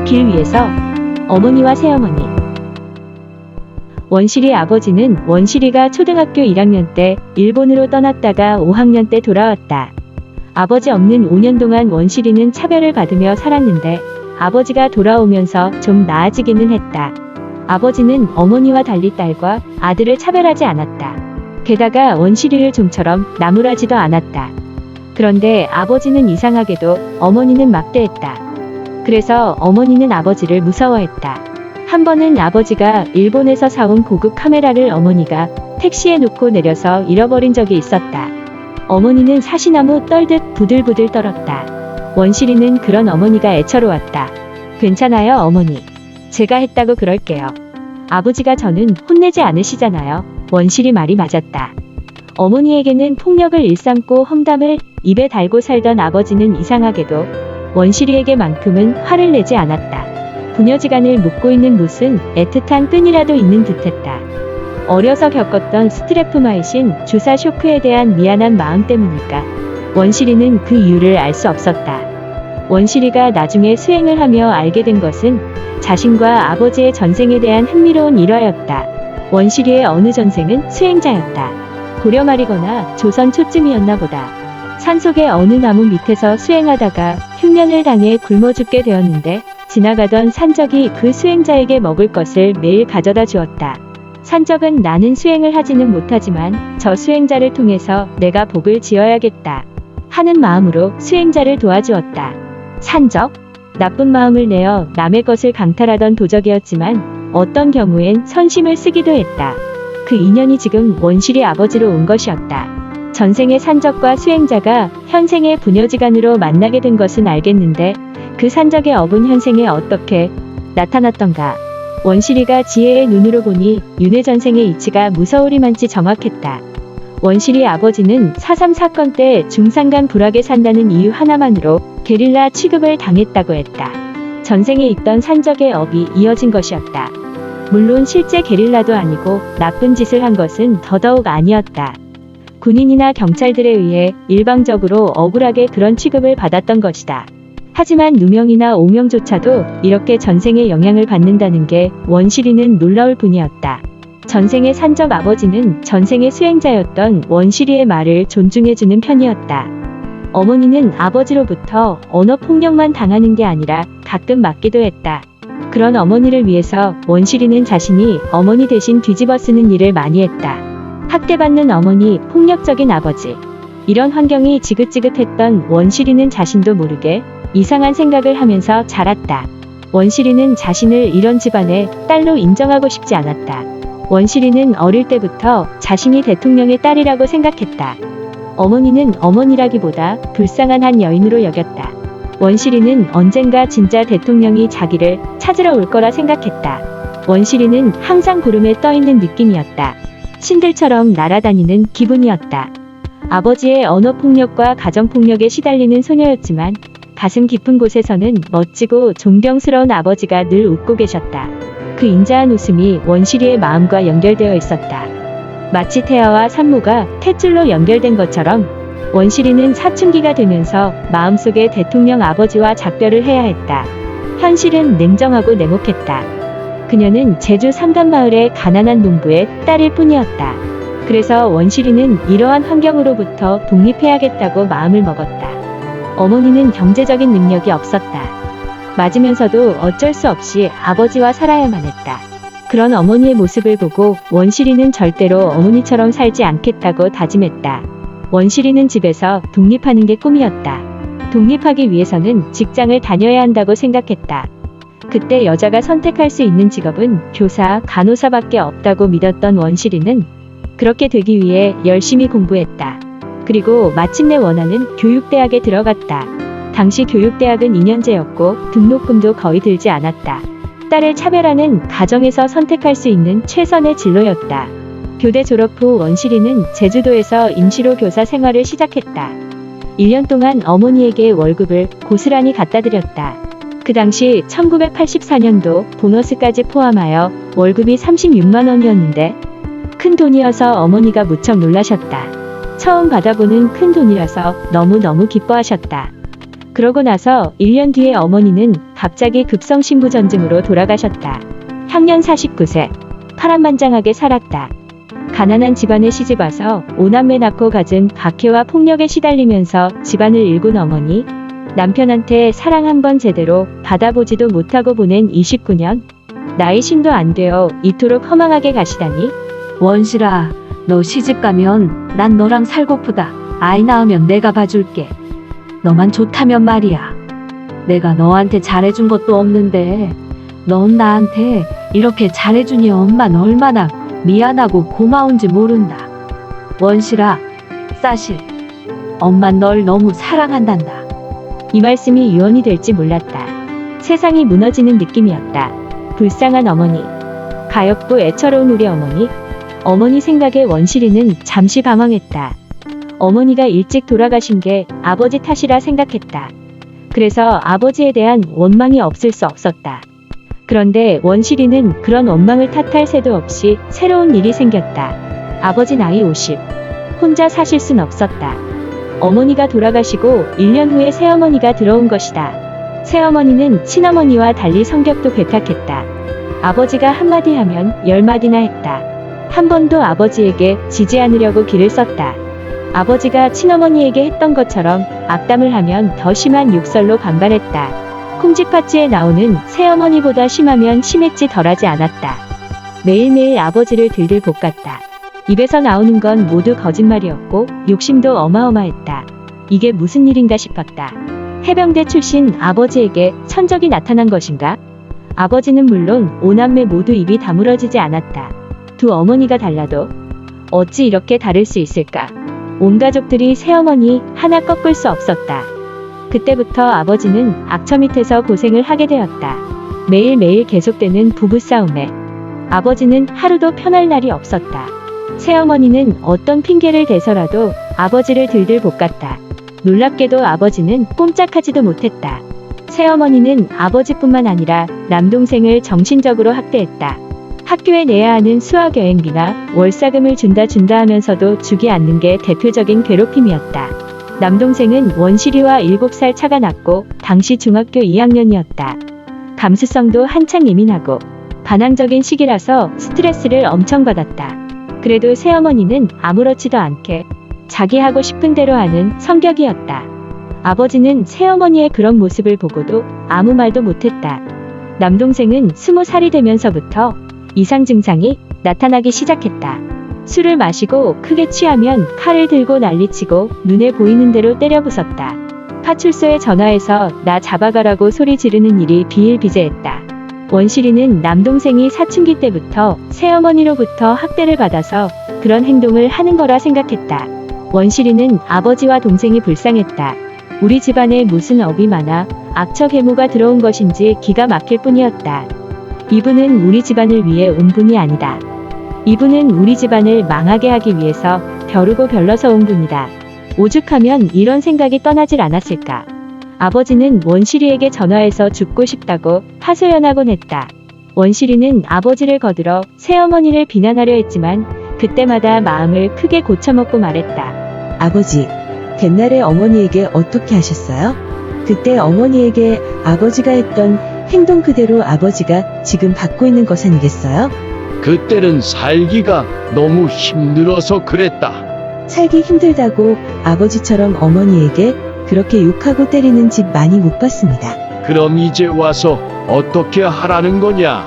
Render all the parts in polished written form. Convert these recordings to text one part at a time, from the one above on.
길 위에서 어머니와 새어머니. 원실이 아버지는 원실이가 초등학교 1학년 때 일본으로 떠났다가 5학년 때 돌아왔다. 아버지 없는 5년 동안 원실이는 차별을 받으며 살았는데 아버지가 돌아오면서 좀 나아지기는 했다. 아버지는 어머니와 달리 딸과 아들을 차별하지 않았다. 게다가 원실이를 좀처럼 나무라지도 않았다. 그런데 아버지는 이상하게도 어머니는 막대했다. 그래서 어머니는 아버지를 무서워했다. 한 번은 아버지가 일본에서 사온 고급 카메라를 어머니가 택시에 놓고 내려서 잃어버린 적이 있었다. 어머니는 사시나무 떨듯 부들부들 떨었다. 원실이는 그런 어머니가 애처로웠다. 괜찮아요, 어머니. 제가 했다고 그럴게요. 아버지가 저는 혼내지 않으시잖아요. 원실이 말이 맞았다. 어머니에게는 폭력을 일삼고 험담을 입에 달고 살던 아버지는 이상하게도 원실이에게만큼은 화를 내지 않았다. 부녀지간을 묶고 있는 무슨 애틋한 끈이라도 있는 듯했다. 어려서 겪었던 스트레프마이신 주사 쇼크에 대한 미안한 마음 때문일까? 원실이는 그 이유를 알 수 없었다. 원실이가 나중에 수행을 하며 알게 된 것은 자신과 아버지의 전생에 대한 흥미로운 일화였다. 원실이의 어느 전생은 수행자였다. 고려 말이거나 조선 초쯤이었나 보다. 산속의 어느 나무 밑에서 수행하다가 흉년을 당해 굶어 죽게 되었는데 지나가던 산적이 그 수행자에게 먹을 것을 매일 가져다 주었다. 산적은 나는 수행을 하지는 못하지만 저 수행자를 통해서 내가 복을 지어야겠다 하는 마음으로 수행자를 도와주었다. 산적? 나쁜 마음을 내어 남의 것을 강탈하던 도적이었지만 어떤 경우엔 선심을 쓰기도 했다. 그 인연이 지금 원실이 아버지로 온 것이었다. 전생의 산적과 수행자가 현생의 부녀지간으로 만나게 된 것은 알겠는데 그 산적의 업은 현생에 어떻게 나타났던가. 원실이가 지혜의 눈으로 보니 윤회 전생의 이치가 무서우리만치 정확했다. 원실이 아버지는 4.3 사건 때 중산간 불악에 산다는 이유 하나만으로 게릴라 취급을 당했다고 했다. 전생에 있던 산적의 업이 이어진 것이었다. 물론 실제 게릴라도 아니고 나쁜 짓을 한 것은 더더욱 아니었다. 군인이나 경찰들에 의해 일방적으로 억울하게 그런 취급을 받았던 것이다. 하지만 누명이나 오명조차도 이렇게 전생에 영향을 받는다는 게 원실이는 놀라울 뿐이었다. 전생의 산적 아버지는 전생의 수행자였던 원실이의 말을 존중해주는 편이었다. 어머니는 아버지로부터 언어폭력만 당하는 게 아니라 가끔 맞기도 했다. 그런 어머니를 위해서 원실이는 자신이 어머니 대신 뒤집어 쓰는 일을 많이 했다. 학대받는 어머니, 폭력적인 아버지. 이런 환경이 지긋지긋했던 원실이는 자신도 모르게 이상한 생각을 하면서 자랐다. 원실이는 자신을 이런 집안의 딸로 인정하고 싶지 않았다. 원실이는 어릴 때부터 자신이 대통령의 딸이라고 생각했다. 어머니는 어머니라기보다 불쌍한 한 여인으로 여겼다. 원실이는 언젠가 진짜 대통령이 자기를 찾으러 올 거라 생각했다. 원실이는 항상 구름에 떠있는 느낌이었다. 신들처럼 날아다니는 기분이었다. 아버지의 언어폭력과 가정폭력에 시달리는 소녀였지만 가슴 깊은 곳에서는 멋지고 존경스러운 아버지가 늘 웃고 계셨다. 그 인자한 웃음이 원실이의 마음과 연결되어 있었다. 마치 태아와 산모가 탯줄로 연결된 것처럼 원실이는 사춘기가 되면서 마음속에 대통령 아버지와 작별을 해야 했다. 현실은 냉정하고 냉혹했다. 그녀는 제주 삼간마을의 가난한 농부의 딸일 뿐이었다. 그래서 원실이는 이러한 환경으로부터 독립해야겠다고 마음을 먹었다. 어머니는 경제적인 능력이 없었다. 맞으면서도 어쩔 수 없이 아버지와 살아야만 했다. 그런 어머니의 모습을 보고 원실이는 절대로 어머니처럼 살지 않겠다고 다짐했다. 원실이는 집에서 독립하는 게 꿈이었다. 독립하기 위해서는 직장을 다녀야 한다고 생각했다. 그때 여자가 선택할 수 있는 직업은 교사, 간호사밖에 없다고 믿었던 원실이는 그렇게 되기 위해 열심히 공부했다. 그리고 마침내 원하는 교육대학에 들어갔다. 당시 교육대학은 2년제였고 등록금도 거의 들지 않았다. 딸을 차별하는 가정에서 선택할 수 있는 최선의 진로였다. 교대 졸업 후 원실이는 제주도에서 임시로 교사 생활을 시작했다. 1년 동안 어머니에게 월급을 고스란히 갖다 드렸다. 그 당시 1984년도 보너스까지 포함하여 월급이 36만 원이었는데 큰 돈이어서 어머니가 무척 놀라셨다. 처음 받아보는 큰 돈이라서 너무너무 기뻐하셨다. 그러고 나서 1년 뒤에 어머니는 갑자기 급성심부전증으로 돌아가셨다. 향년 49세. 파란만장하게 살았다. 가난한 집안에 시집와서 5남매 낳고 갖은 박해와 폭력에 시달리면서 집안을 일군 어머니, 남편한테 사랑 한 번 제대로 받아보지도 못하고 보낸 29년. 나이 신도 안 되어 이토록 허망하게 가시다니. 원실아, 너 시집 가면 난 너랑 살고프다. 아이 낳으면 내가 봐줄게. 너만 좋다면 말이야. 내가 너한테 잘해준 것도 없는데 넌 나한테 이렇게 잘해주니 엄마는 얼마나 미안하고 고마운지 모른다. 원실아, 사실 엄만 널 너무 사랑한단다. 이 말씀이 유언이 될지 몰랐다. 세상이 무너지는 느낌이었다. 불쌍한 어머니. 가엾고 애처로운 우리 어머니. 어머니 생각에 원실이는 잠시 방황했다. 어머니가 일찍 돌아가신 게 아버지 탓이라 생각했다. 그래서 아버지에 대한 원망이 없을 수 없었다. 그런데 원실이는 그런 원망을 탓할 새도 없이 새로운 일이 생겼다. 아버지 나이 50. 혼자 사실 순 없었다. 어머니가 돌아가시고 1년 후에 새어머니가 들어온 것이다. 새어머니는 친어머니와 달리 성격도 괴탁했다. 아버지가 한마디 하면 10마디나 했다. 한 번도 아버지에게 지지 않으려고 기를 썼다. 아버지가 친어머니에게 했던 것처럼 악담을 하면 더 심한 욕설로 반발했다. 콩쥐팥쥐에 나오는 새어머니보다 심하면 심했지 덜하지 않았다. 매일매일 아버지를 들들 볶았다. 입에서 나오는 건 모두 거짓말이었고 욕심도 어마어마했다. 이게 무슨 일인가 싶었다. 해병대 출신 아버지에게 천적이 나타난 것인가? 아버지는 물론 5남매 모두 입이 다물어지지 않았다. 두 어머니가 달라도 어찌 이렇게 다를 수 있을까? 온 가족들이 새어머니 하나 꺾을 수 없었다. 그때부터 아버지는 악처 밑에서 고생을 하게 되었다. 매일매일 계속되는 부부싸움에 아버지는 하루도 편할 날이 없었다. 새어머니는 어떤 핑계를 대서라도 아버지를 들들 볶았다. 놀랍게도 아버지는 꼼짝하지도 못했다. 새어머니는 아버지뿐만 아니라 남동생을 정신적으로 학대했다. 학교에 내야 하는 수학여행비나 월사금을 준다 하면서도 주지 않는 게 대표적인 괴롭힘이었다. 남동생은 원실이와 7살 차가 났고 당시 중학교 2학년이었다. 감수성도 한창 예민하고 반항적인 시기라서 스트레스를 엄청 받았다. 그래도 새어머니는 아무렇지도 않게 자기 하고 싶은 대로 하는 성격이었다. 아버지는 새어머니의 그런 모습을 보고도 아무 말도 못했다. 남동생은 20살이 되면서부터 이상 증상이 나타나기 시작했다. 술을 마시고 크게 취하면 칼을 들고 난리치고 눈에 보이는 대로 때려 부쉈다. 파출소에 전화해서 나 잡아가라고 소리 지르는 일이 비일비재했다. 원실이는 남동생이 사춘기 때부터 새어머니로부터 학대를 받아서 그런 행동을 하는 거라 생각했다. 원실이는 아버지와 동생이 불쌍했다. 우리 집안에 무슨 업이 많아 악처 계모가 들어온 것인지 기가 막힐 뿐이었다. 이분은 우리 집안을 위해 온 분이 아니다. 이분은 우리 집안을 망하게 하기 위해서 벼르고 별러서 온 분이다. 오죽하면 이런 생각이 떠나질 않았을까. 아버지는 원실이에게 전화해서 죽고 싶다고 하소연하곤 했다. 원실이는 아버지를 거들어 새어머니를 비난하려 했지만 그때마다 마음을 크게 고쳐먹고 말했다. 아버지, 옛날에 어머니에게 어떻게 하셨어요? 그때 어머니에게 아버지가 했던 행동 그대로 아버지가 지금 받고 있는 것 아니겠어요? 그때는 살기가 너무 힘들어서 그랬다. 살기 힘들다고 아버지처럼 어머니에게 그렇게 욕하고 때리는 집 많이 못 봤습니다. 그럼 이제 와서 어떻게 하라는 거냐?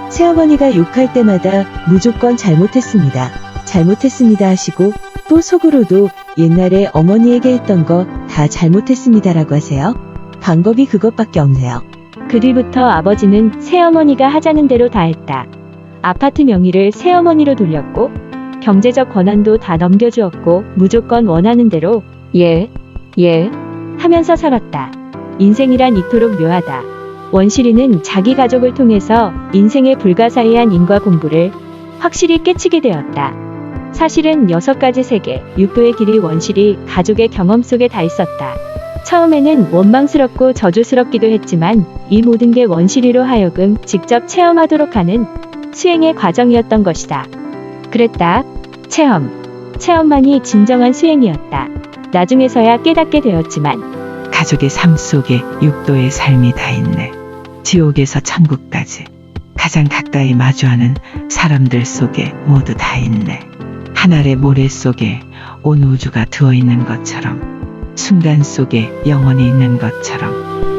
새어머니가 욕할 때마다 무조건 잘못했습니다. 잘못했습니다 하시고 또 속으로도 옛날에 어머니에게 했던 거 다 잘못했습니다라고 하세요. 방법이 그것밖에 없네요. 그 뒤부터 아버지는 새어머니가 하자는 대로 다 했다. 아파트 명의를 새어머니로 돌렸고 경제적 권한도 다 넘겨주었고 무조건 원하는 대로 예 하면서 살았다. 인생이란 이토록 묘하다. 원실이는 자기 가족을 통해서 인생의 불가사의한 인과 공부를 확실히 깨치게 되었다. 사실은 6가지 세계, 6도의 길이 원실이 가족의 경험 속에 다 있었다. 처음에는 원망스럽고 저주스럽기도 했지만 이 모든 게 원실이로 하여금 직접 체험하도록 하는 수행의 과정이었던 것이다. 그랬다. 체험만이 진정한 수행이었다. 나중에서야 깨닫게 되었지만 가족의 삶 속에 육도의 삶이 다 있네. 지옥에서 천국까지 가장 가까이 마주하는 사람들 속에 모두 다 있네. 하늘의 모래 속에 온 우주가 들어있는 것처럼, 순간 속에 영원히 있는 것처럼